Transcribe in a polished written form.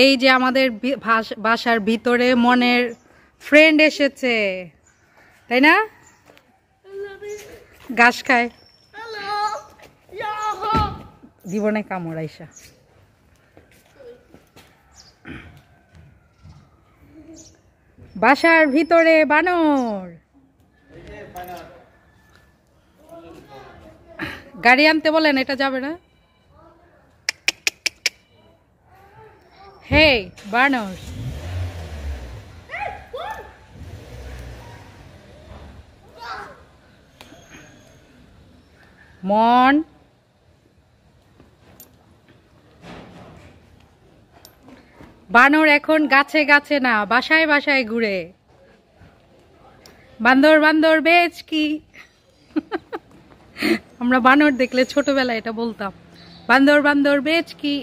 এই যে আমাদের বাসার ভিতরে মনের ফ্রেন্ড এসেছে, তাই না? ঘাস খায়, দিব না কামড় আইসা। বাসার ভিতরে বানর। গাড়ি আনতে বলেন, এটা যাবে না। হে বানর, মন বানর এখন গাছে গাছে না, বাসায় বাসায় ঘুরে। বান্দর বান্দর বেচ কি আমরা বানর দেখলে ছোটবেলায় এটা বলতাম, বান্দর বান্দর বেচ কি।